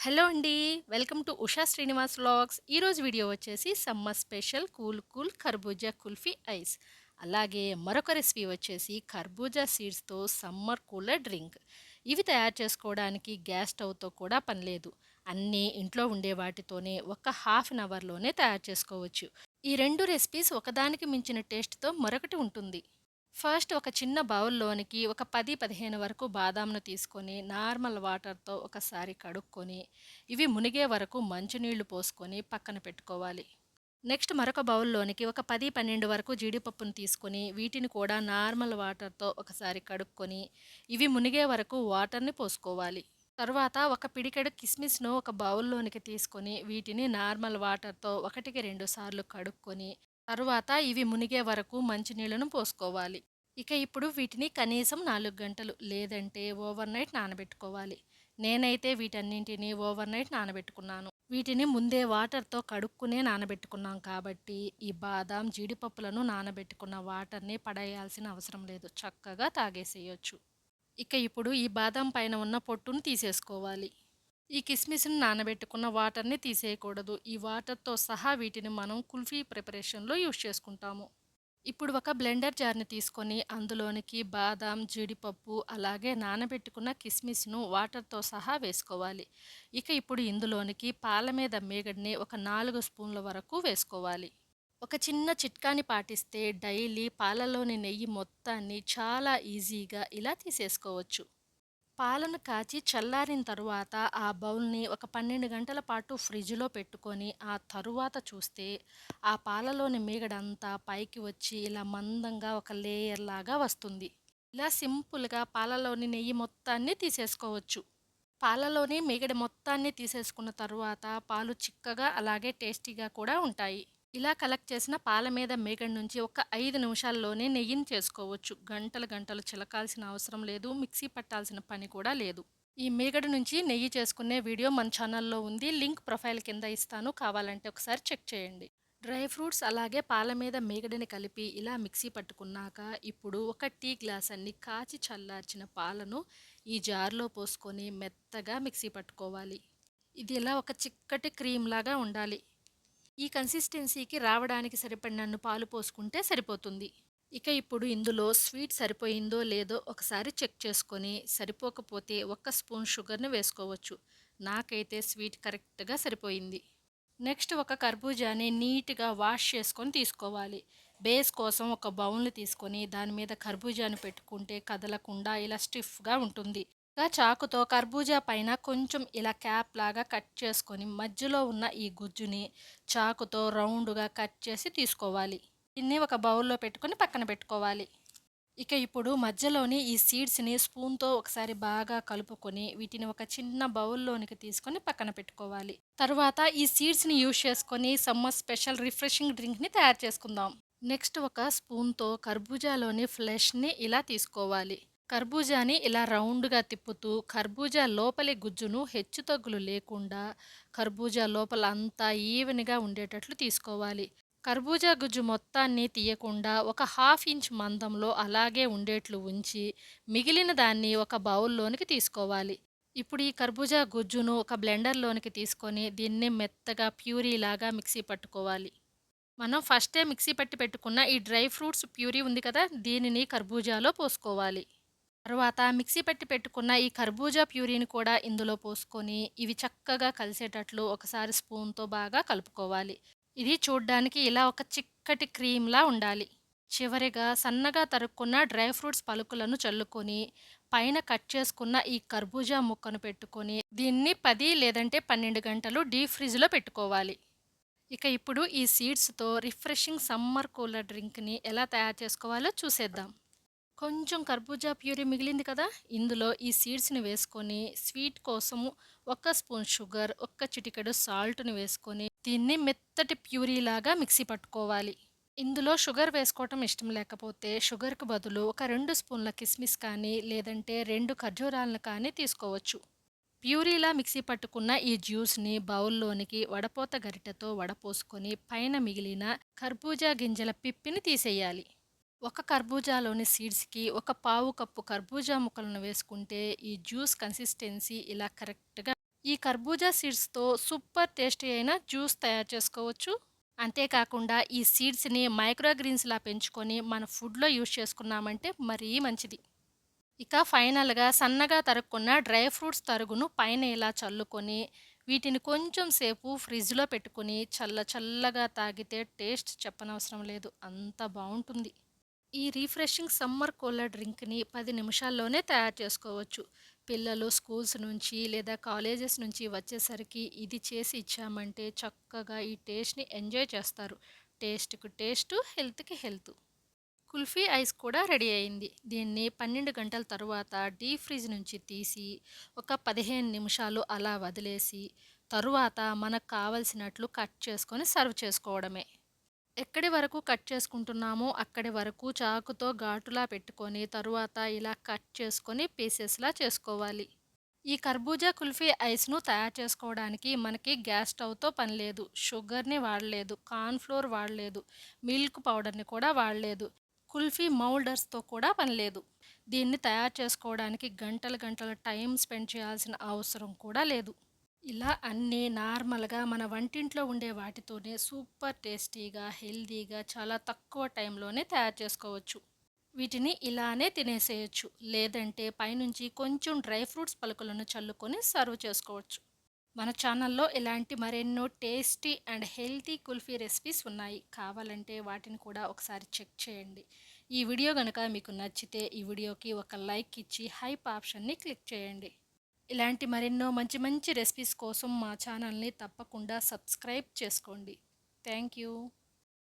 Hello అండి. Welcome to Usha Srinivas vlogs. ఈరోజు video వచ్చేసి సమ్మర్ స్పెషల్ కూల్ కూల్ కర్బూజా కుల్ఫీ ఐస్. అలాగే మరొక రెసిపీ వచ్చేసి కర్బూజా సీడ్స్‌తో సమ్మర్ కూలర్ డ్రింక్. ఇవి తయారు చేసుకోవడానికి గ్యాస్ స్టవ్‌తో కూడా పని లేదు. అన్నీ ఇంట్లో ఉండే వాటితోనే ఒక హాఫ్ అన్ అవర్‌లోనే తయారు చేసుకోవచ్చు. ఈ 2 రెసిపీస్ ఒకదానికి మించిన టేస్ట్‌తో మరొకటి ఉంటుంది. ఫస్ట్ ఒక చిన్న బౌల్‌లోనికి ఒక 10, 15 వరకు బాదాంను తీసుకొని నార్మల్ వాటర్‌తో ఒకసారి కడుక్కొని, ఇవి మునిగే వరకు మంచినీళ్లు పోసుకొని పక్కన పెట్టుకోవాలి. నెక్స్ట్ మరొక బౌల్‌లోనికి ఒక 10, 12 వరకు జీడిపప్పును తీసుకొని వీటిని కూడా నార్మల్ వాటర్‌తో ఒకసారి కడుక్కొని, ఇవి మునిగే వరకు వాటర్‌ని పోసుకోవాలి. తరువాత ఒక పిడికెడు కిస్మిస్‌ను ఒక బౌల్‌లోనికి తీసుకొని వీటిని నార్మల్ వాటర్‌తో 1కి 2 సార్లు కడుక్కొని, తరువాత ఇవి మునిగే వరకు మంచినీళ్లను పోసుకోవాలి. ఇక ఇప్పుడు వీటిని కనీసం 4 గంటలు లేదంటే ఓవర్‌నైట్ నానబెట్టుకోవాలి. నేనైతే వీటన్నింటిని ఓవర్‌నైట్ నానబెట్టుకున్నాను. వీటిని ముందే వాటర్‌తో కడుక్కునే నానబెట్టుకున్నాం కాబట్టి ఈ బాదాం, జీడిపప్పులను నానబెట్టుకున్న వాటర్‌ని పడేయాల్సిన అవసరం లేదు. చక్కగా తాగేసేయొచ్చు. ఇక ఇప్పుడు ఈ బాదాం పైన ఉన్న పొట్టును తీసేసుకోవాలి. ఈ కిస్మిస్‌ని నానబెట్టుకున్న వాటర్‌ని తీసేయకూడదు. ఈ వాటర్‌తో సహా వీటిని మనం కుల్ఫీ ప్రిపరేషన్‌లో యూజ్ చేసుకుంటాము. ఇప్పుడు ఒక బ్లెండర్ జార్‌ని తీసుకొని అందులోనికి బాదాం, జీడిపప్పు అలాగే నానబెట్టుకున్న కిస్మిస్‌ను వాటర్‌తో సహా వేసుకోవాలి. ఇక ఇప్పుడు ఇందులోనికి పాల మీద మీగడని ఒక 4 స్పూన్ల వరకు వేసుకోవాలి. ఒక చిన్న చిట్కాని పాటిస్తే డైలీ పాలలోని నెయ్యి మొత్తాన్ని చాలా ఈజీగా ఇలా తీసేసుకోవచ్చు. పాలను కాచి చల్లారిన తరువాత ఆ బౌల్‌ని ఒక 12 గంటల పాటు ఫ్రిడ్జ్‌లో పెట్టుకొని, ఆ తరువాత చూస్తే ఆ పాలలోని మీగడంతా పైకి వచ్చి ఇలా మందంగా ఒక లేయర్ లాగా వస్తుంది. ఇలా సింపుల్‌గా పాలలోని నెయ్యి మొత్తాన్ని తీసేసుకోవచ్చు. పాలలోని మీగడ మొత్తాన్ని తీసేసుకున్న తరువాత పాలు చిక్కగా అలాగే టేస్టీగా కూడా ఉంటాయి. ఇలా కలెక్ట్ చేసిన పాల మీద మీగడ నుంచి ఒక 5 నిమిషాల్లోనే నెయ్యిని చేసుకోవచ్చు. గంటలు గంటలు చిలకాల్సిన అవసరం లేదు. మిక్సీ పట్టాల్సిన పని కూడా లేదు. ఈ మీగడ నుంచి నెయ్యి చేసుకునే వీడియో మన ఛానల్లో ఉంది. లింక్ ప్రొఫైల్ కింద ఇస్తాను. కావాలంటే ఒకసారి చెక్ చేయండి. డ్రై ఫ్రూట్స్ అలాగే పాల మీద మీగడని కలిపి ఇలా మిక్సీ పట్టుకున్నాక ఇప్పుడు ఒక టీ గ్లాస్ అన్ని కాచి చల్లార్చిన పాలను ఈ జార్లో పోసుకొని మెత్తగా మిక్సీ పట్టుకోవాలి. ఇది ఇలా ఒక చిక్కటి క్రీమ్ లాగా ఉండాలి. ఈ కన్సిస్టెన్సీకి రావడానికి సరిపడినన్ని పాలు పోసుకుంటే సరిపోతుంది. ఇక ఇప్పుడు ఇందులో స్వీట్ సరిపోయిందో లేదో ఒకసారి చెక్ చేసుకొని సరిపోకపోతే 1 స్పూన్ షుగర్‌ని వేసుకోవచ్చు. నాకైతే స్వీట్ కరెక్ట్‌గా సరిపోయింది. నెక్స్ట్ ఒక కర్బూజాని నీట్‌గా వాష్ చేసుకొని తీసుకోవాలి. బేస్ కోసం ఒక బౌల్‌ని తీసుకొని దాని మీద కర్బూజాని పెట్టుకుంటే కదలకుండా ఇలా స్టిఫ్‌గా ఉంటుంది. ఇంకా చాకుతో కర్బూజా పైన కొంచెం ఇలా క్యాప్ లాగా కట్ చేసుకొని మధ్యలో ఉన్న ఈ గుజ్జుని చాకుతో రౌండ్‌గా కట్ చేసి తీసుకోవాలి. దీన్ని ఒక బౌల్‌లో పెట్టుకొని పక్కన పెట్టుకోవాలి. ఇక ఇప్పుడు మధ్యలోని ఈ సీడ్స్‌ని స్పూన్‌తో ఒకసారి బాగా కలుపుకొని వీటిని ఒక చిన్న బౌల్‌లోనికి తీసుకొని పక్కన పెట్టుకోవాలి. తరువాత ఈ సీడ్స్‌ని యూజ్ చేసుకొని సమ్మర్ స్పెషల్ రిఫ్రెషింగ్ డ్రింక్‌ని తయారు చేసుకుందాం. నెక్స్ట్ ఒక స్పూన్‌తో కర్బూజాలోని ఫ్లెష్‌ని ఇలా తీసుకోవాలి. కర్బూజాని ఇలా రౌండ్‌గా తిప్పుతూ కర్బూజా లోపలి గుజ్జును హెచ్చుతగ్గులు లేకుండా కర్బూజా లోపల అంతా ఈవెన్‌గా ఉండేటట్లు తీసుకోవాలి. కర్బూజా గుజ్జు మొత్తాన్ని తీయకుండా ఒక హాఫ్ ఇంచ్ మందంలో అలాగే ఉండేట్లు ఉంచి మిగిలిన దాన్ని ఒక బౌల్‌లోనికి తీసుకోవాలి. ఇప్పుడు ఈ కర్బూజా గుజ్జును ఒక బ్లెండర్‌లోనికి తీసుకొని దీన్ని మెత్తగా ప్యూరీలాగా మిక్సీ పట్టుకోవాలి. మనం ఫస్టే మిక్సీ పట్టి పెట్టుకున్న ఈ డ్రై ఫ్రూట్స్ ప్యూరీ ఉంది కదా! దీనిని కర్బూజాలో పోసుకోవాలి. తరువాత మిక్సీ పట్టి పెట్టుకున్న ఈ కర్బూజా ప్యూరీని కూడా ఇందులో పోసుకొని ఇవి చక్కగా కలిసేటట్లు ఒకసారి స్పూన్‌తో బాగా కలుపుకోవాలి. ఇది చూడ్డానికి ఇలా ఒక చిక్కటి క్రీమ్‌లా ఉండాలి. చివరిగా సన్నగా తరుక్కున్న డ్రై ఫ్రూట్స్ పలుకులను చల్లుకొని పైన కట్ చేసుకున్న ఈ కర్బూజా ముక్కను పెట్టుకొని దీన్ని 10 లేదంటే 12 గంటలు డీప్ ఫ్రిడ్జ్‌లో పెట్టుకోవాలి. ఇక ఇప్పుడు ఈ సీడ్స్‌తో రిఫ్రెషింగ్ సమ్మర్ కూలర్ డ్రింక్‌ని ఎలా తయారు చేసుకోవాలో చూసేద్దాం. కొంచెం కర్బూజా ప్యూరీ మిగిలింది కదా! ఇందులో ఈ సీడ్స్‌ని వేసుకొని స్వీట్ కోసము 1 స్పూన్ షుగర్, ఒక్క చిటికెడు సాల్ట్‌ని వేసుకొని దీన్ని మెత్తటి ప్యూరీలాగా మిక్సీ పట్టుకోవాలి. ఇందులో షుగర్ వేసుకోవటం ఇష్టం లేకపోతే షుగర్‌కి బదులు ఒక 2 స్పూన్ల కిస్మిస్ కానీ లేదంటే 2 ఖర్జూరాలను కానీ తీసుకోవచ్చు. ప్యూరీలా మిక్సీ పట్టుకున్న ఈ జ్యూస్‌ని బౌల్‌లోనికి వడపోత గరిటెతో వడపోసుకొని పైన మిగిలిన కర్బూజా గింజల పిప్పిని తీసేయాలి. ఒక కర్బూజాలోని సీడ్స్‌కి ఒక పావు కప్పు కర్బూజా ముక్కలను వేసుకుంటే ఈ జ్యూస్ కన్సిస్టెన్సీ ఇలా కరెక్ట్‌గా ఈ కర్బూజా సీడ్స్‌తో సూపర్ టేస్టీ అయిన జ్యూస్ తయారు చేసుకోవచ్చు. అంతేకాకుండా ఈ సీడ్స్‌ని మైక్రో గ్రీన్స్‌లా పెంచుకొని మన ఫుడ్‌లో యూజ్ చేసుకున్నామంటే మరీ మంచిది. ఇక ఫైనల్‌గా సన్నగా తరుక్కున్న డ్రై ఫ్రూట్స్ తరుగును పైన ఇలా చల్లుకొని, వీటిని కొంచెం సేపు ఫ్రిడ్జ్‌లో పెట్టుకొని చల్లగా తాగితే టేస్ట్ చెప్పనవసరం లేదు. అంత బావుంటుంది. ఈ రిఫ్రెషింగ్ సమ్మర్ కూలర్ డ్రింక్‌ని 10 నిమిషాల్లోనే తయారు చేసుకోవచ్చు. పిల్లలు స్కూల్స్ నుంచి లేదా కాలేజెస్ నుంచి వచ్చేసరికి ఇది చేసి ఇచ్చామంటే చక్కగా ఈ టేస్ట్‌ని ఎంజాయ్ చేస్తారు. టేస్ట్‌కి టేస్టు, హెల్త్‌కి హెల్త్. కుల్ఫీ ఐస్ కూడా రెడీ అయింది. దీన్ని 12 గంటల తరువాత డీప్ ఫ్రిడ్జ్ నుంచి తీసి ఒక 15 నిమిషాలు అలా వదిలేసి తరువాత మనకు కావలసినట్లు కట్ చేసుకొని సర్వ్ చేసుకోవడమే. ఎక్కడి వరకు కట్ చేసుకుంటున్నామో అక్కడి వరకు చాకుతో ఘాటులా పెట్టుకొని తరువాత ఇలా కట్ చేసుకొని పీసెస్‌లా చేసుకోవాలి. ఈ కర్బూజా కుల్ఫీ ఐస్‌ను తయారు చేసుకోవడానికి మనకి గ్యాస్ స్టవ్‌తో పని లేదు. షుగర్‌ని వాడలేదు. కార్న్ ఫ్లోర్ వాడలేదు. మిల్క్ పౌడర్‌ని కూడా వాడలేదు. కుల్ఫీ మౌల్డర్స్‌తో కూడా పని లేదు. దీన్ని తయారు చేసుకోవడానికి గంటలు టైం స్పెండ్ చేయాల్సిన అవసరం కూడా లేదు. ఇలా అన్నీ నార్మల్‌గా మన వంటింట్లో ఉండే వాటితోనే సూపర్ టేస్టీగా, హెల్తీగా చాలా తక్కువ టైంలోనే తయారు చేసుకోవచ్చు. వీటిని ఇలానే తినేసేయొచ్చు. లేదంటే పైనుంచి కొంచెం డ్రై ఫ్రూట్స్ పలుకులను చల్లుకొని సర్వ్ చేసుకోవచ్చు. మన ఛానల్లో ఇలాంటి మరెన్నో tasty and healthy kulfi recipes ఉన్నాయి. కావాలంటే వాటిని కూడా ఒకసారి చెక్ చేయండి. ఈ వీడియో గనుక మీకు నచ్చితే ఈ వీడియోకి ఒక లైక్ ఇచ్చి హైప్ ఆప్షన్‌ని క్లిక్ చేయండి. ఇలాంటి మరెన్నో మంచి మంచి రెసిపీస్ కోసం మా ఛానల్ని తప్పకుండా సబ్స్క్రైబ్ చేసుకోండి. Thank you.